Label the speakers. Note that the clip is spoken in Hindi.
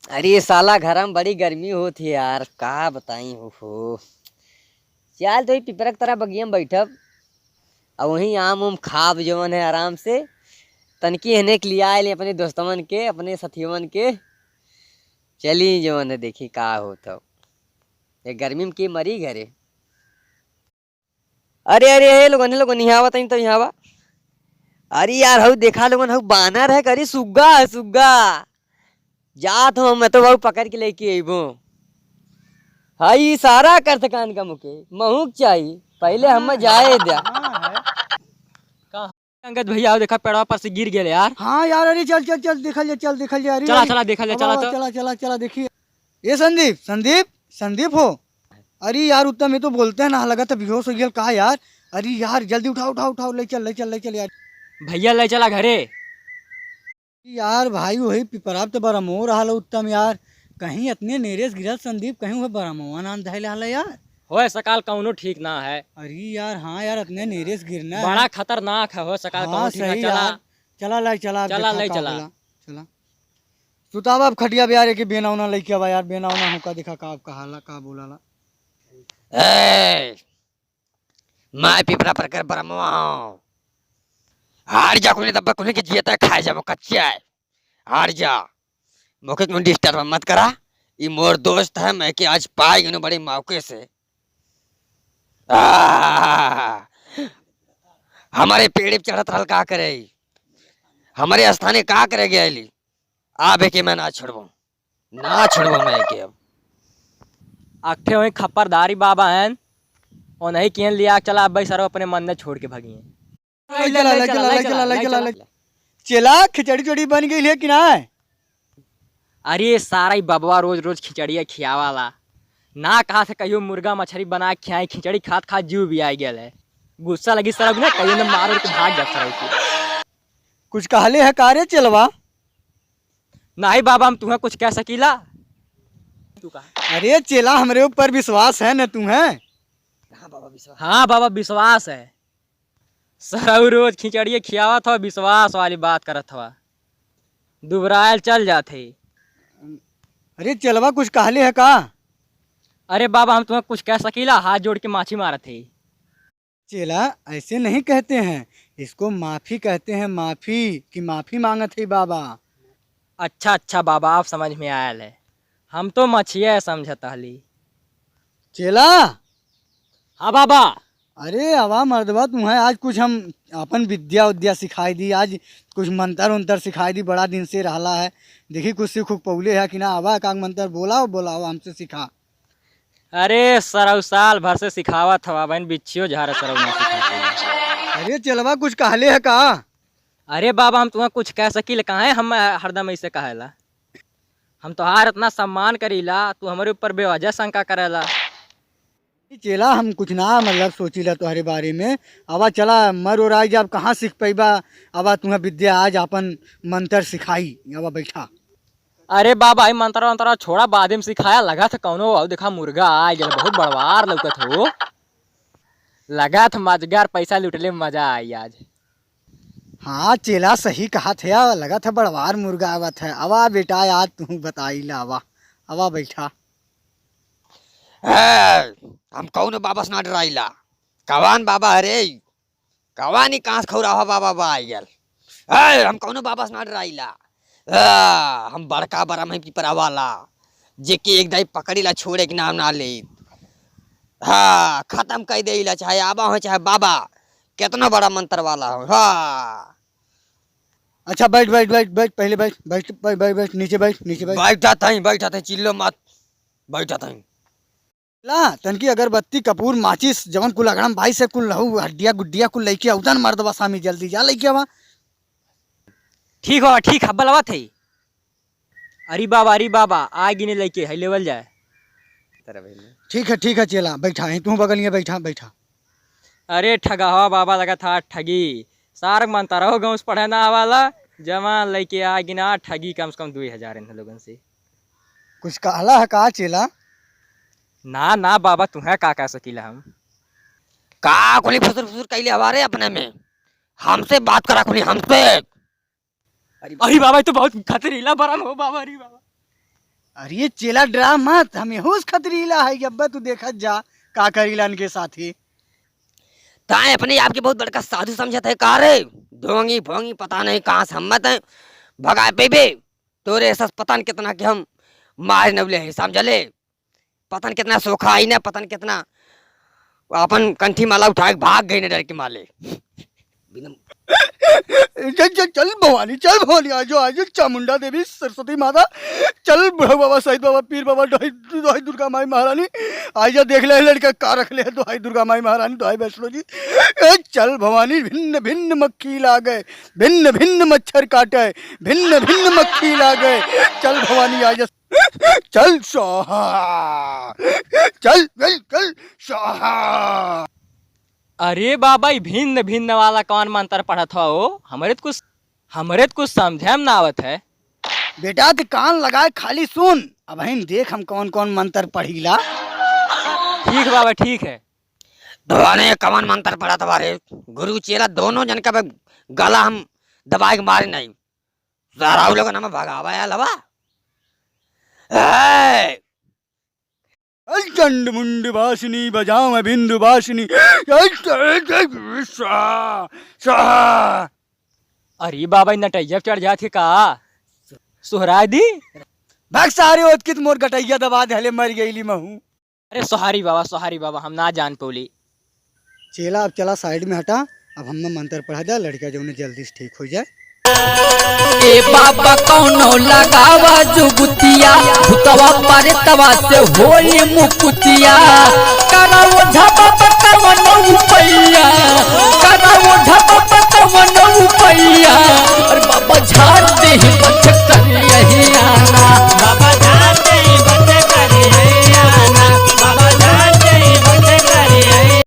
Speaker 1: अरे ये साला घर में बड़ी गर्मी होती है यार, का बताई हो। चल तो पिपरा की तरह बगिया में बैठब और वहीं आम उम खाब जवन है आराम से। तनकी हने के लिए आए अपने दोस्तमन के, अपने साथियों के। चली जवन है, देखी का होता ये गर्मी में के मरी घरे। अरे अरे हे लोगन यहाँ आवा तनी तो यहाँ आवा। अरे यार हऊ देखा लोगन, हऊ बानर है करी, सुग्गा है सुग्गा। जात हूँ मैं तो बहु पकड़ के लेके अबो। हाई सारा करत कान का मुके महूक चाहिए पहले हम जाए दिया।
Speaker 2: कहाँ अंगद भैया आओ, देखा पेड़वा पर से गिर गए यार।
Speaker 3: हाँ यार, अरे चल चल चल देखल जा, चल देखल जा। अरे
Speaker 2: चला
Speaker 3: अरे,
Speaker 2: चला देखा ले,
Speaker 3: अब
Speaker 2: चला
Speaker 3: अब
Speaker 2: तो।
Speaker 3: चला चला चला देखिए। ये संदीप संदीप संदीप हो। अरे यार उत्तम में तो बोलते हैं ना, लगा था बेहोश हो गया कहा यार। अरे यार जल्दी उठाओ उठाओ उठाओ, ले चल ले चल ले चल यार।
Speaker 2: भैया ले चला घरे।
Speaker 3: यार भाई वही पिपराब तो बड़ा मोह रहा उत्तम यार। कहीं इतने नेरेस गिरल संदीप, कहीं वह बड़ा मोह नाम धैले हाला यार।
Speaker 2: हो सकाल कौनो ठीक ना है।
Speaker 3: अरे यार हाँ यार, इतने नेरेस गिरना है।
Speaker 2: बड़ा खतरनाक है, हो सकाल
Speaker 3: हाँ
Speaker 2: कौनो ठीक ना।
Speaker 3: सही
Speaker 2: चला
Speaker 3: यार। चला लाई चला,
Speaker 2: चला
Speaker 3: देखा
Speaker 2: लाई
Speaker 3: का
Speaker 2: चला।
Speaker 3: बोला। चला सुतावा अब खटिया बियार के बेना उना लेके आवा यार, बेना उना होका देखा का आपका हाला का बोला ला।
Speaker 1: ए, मैं पिपरा पर कर बरमवा हूँ। हार जा कुने दब्बा कुने के जियता खाए जा कच्चा है। हार जा मोके क्यों डिस्टर्ब मत करा। ये मोर दोस्त है, मैं के आज पाए गए बड़े मौके से। हमारे पेड़ पे चढ़त रहल का करे, हमारे स्थाने का करे गए। आबे के मैं ना छोड़बो, ना छोड़बो मैं के अब।
Speaker 2: अखे वही खपरदारी बाबा हैं और नहीं किन लिया। चला अब भाई सर अपने मंदिर छोड़ के भागी हैं।
Speaker 3: चला खिचड़ी चोड़ी बन गई है कि ना।
Speaker 2: अरे सारा ही बबवा रोज रोज खिचड़िया खियावाला ना। कहा से कहियो मुर्गा मछली बना के खियाई, खिचड़ी खात खात जीव भी आ गया है। गुस्सा लगी सरब ना, कहियो ने मार के भाग जा सरब।
Speaker 3: कुछ कहले है कार्य चलवा।
Speaker 2: नहीं बाबा हम तुम्हें कुछ कह सकीला। तू कहा।
Speaker 3: अरे चेला हमरे ऊपर विश्वास है न तुम्हें।
Speaker 2: हाँ बाबा विश्वास है। सरऊ रोज खिचड़िए खियावा था, विश्वास वाली बात करत था। दुबरायल चल जाते।
Speaker 3: अरे चलवा कुछ कहले है का।
Speaker 2: अरे बाबा हम तुम्हें कुछ कह सकीला, हाथ जोड़ के माछी मारा थे।
Speaker 3: चेला ऐसे नहीं कहते हैं, इसको माफी कहते हैं, माफी की माफी मांगत है बाबा।
Speaker 2: अच्छा अच्छा बाबा आप समझ में आयल है, हम तो मछिया समझता हली।
Speaker 3: चेला।
Speaker 2: हाँ बाबा।
Speaker 3: अरे आवा मर्दवा तुम्हें आज कुछ हम अपन विद्या उद्या सिखाई दी, आज कुछ मंत्र उन्तर सिखाई दी, बड़ा दिन से रहला है। देखी कुछ सीख पौले है कि ना। आवा का मंत्र बोलाओ बोलाओ हमसे सिखा।
Speaker 2: अरे सरऊ साल भर से सिखावत हवा बहन, बिच्छियो झारे सरऊ ना सिखाते।
Speaker 3: अरे चलवा कुछ कहले है का।
Speaker 2: अरे बाबा हम तुम्हें कुछ कह सकील कहाँ है, हम हरदम ऐसे कहेला। हम तोहार इतना सम्मान करीला, तू हमारे ऊपर बेवजह शंका करेला।
Speaker 3: चेला हम कुछ ना मतलब सोचीला तुम्हारे बारे में। आवा चला मर और आज आप कहाँ सीख पैबा। आवा तुम्हें विद्या आज अपन मंत्र सिखाई। आवा बैठा।
Speaker 2: अरे बाबा ही मंत्र वंत्र छोड़ा, बाद में सिखाया। लगा था कौनो और देखा मुर्गा आ गया, बहुत बड़वार लौकत हो। लगा था मजगार पैसा लुटले में मजा आई आज।
Speaker 3: हाँ चेला सही कहा था, लगा था बड़वार मुर्गा आवत है। आवा बेटा यार तू बताईला। आवा आवा बैठा।
Speaker 1: हम कौन बाबा से ना डराइला। कवान बाबा अरे कवानी कांस खौरा बाबा बा आई गल। हम कौन बाबा से ना डराइला। हम बड़का बड़ा में पिपरा वाला जेके एक दाई पकड़ीला छोड़े के नाम ना ले। हाँ खत्म कर देला, चाहे आबा हो चाहे बाबा, कितना बड़ा मंत्र वाला हो। हाँ
Speaker 3: अच्छा बैठ बैठ बैठ बैठ, पहले बैठ बैठ बैठ बैठ, बैठ नीचे बैठ नीचे बैठ।
Speaker 1: बैठा था चिल्लो मत, बैठा था।
Speaker 3: ला तनकी अगरबत्ती कपूर माचिस जवन कुल अगड़म भाई से कुल लहू हड्डिया गुड्डिया कुल लेके उधन मर्दवा सामी जल्दी जा लेके आवा।
Speaker 2: ठीक हो ठीक है बलवा थे। अरे बाबा आ गिने लेके है लेवल जाए।
Speaker 3: ठीक है चेला बैठा है, तू बगल में बैठा बैठा।
Speaker 2: अरे ठगा हो बाबा, लगा था ठगी। सार मानता रहो गाँव से पढ़े ना वाला जमा लेके आ गिना ठगी कम से कम 2000 इन लोगन से।
Speaker 3: कुछ कहला है का चेला।
Speaker 2: ना ना बाबा तुम्हें का कह सकीला हम।
Speaker 1: का खुली फुसुर फुसुर कैले हवारे अपने में, हमसे बात करा खुली हमसे।
Speaker 2: अरे बाबा तो बहुत खतरीला बरम हो बाबा। अरे बाबा
Speaker 3: अरे ये चेला डरा मत, हम होश खतरीला है कि अब्बा तू देखत जा का करीला इनके साथी।
Speaker 1: ताए अपने आप के बहुत बड़का साधु समझत है का रे? ढोंगी भोंगी पता नहीं कहाँ से हिम्मत है भगाए पे बे तोरे ऐसा पता न कितना कि हम मार नवले है समझले। पता न कितना सोखा आई ना, पता न कितना अपन कंठी माला उठा के भाग गई न डर के माले।
Speaker 3: चल चल चल भवानी आज चामुंडा देवी सरस्वती माता, चल बुढ़ा बाबा सहित बाबा पीर बाबा दोहाई दुर्गा माई महारानी, आजा देख ले लड़का का रख ले दोहाई दुर्गा माई महारानी दोहाई वैष्णो जी। चल भवानी भिन्न भिन्न मक्खी लागे, भिन्न भिन्न मच्छर काटे, भिन्न भिन्न मक्खी लागे, चल भवानी आजा। चल स्वाहा, चल चल चल स्वाहा।
Speaker 2: अरे बाबा ये भिन्न भिन्न वाला कौन मंत्र पढ़त हो? हमरे तो कुछ समझे में ना आवत है।
Speaker 3: बेटा ते कान लगाए खाली सुन, अब हम देख हम कौन कौन मंत्र पढ़ीला।
Speaker 2: ठीक बाबा ठीक है।
Speaker 1: भवाने कवन मंत्र पड़ा तुम्हारे गुरु चेला दोनों जन का गला हम दबाए के मारे नहीं सारा लोग ना भगावा या लवा।
Speaker 3: चंड मुंड वासिनी बजाओ मैं बिंदु वासिनी।
Speaker 2: अरे बाबा नटैया चढ़ जाती का सुहरा दी।
Speaker 3: भाग सारे ओत कित मोर गटैया दबा दे हले मर गईली महू।
Speaker 2: अरे सोहारी बाबा हम ना जान पौली।
Speaker 3: चेला अब चला साइड में हटा, अब हमने मंत्र पढ़ा दिया लड़का जो उन्हें जल्दी से ठीक हो जाए।
Speaker 4: ए बाबा कौनो लगावा जुगुतिया भूतवा पारे तवा से होई मुकुतिया, कराओ झपा पतवनो रुपैया, कराओ झपा पतवनो रुपैया, और बाबा झाड़ दे बचक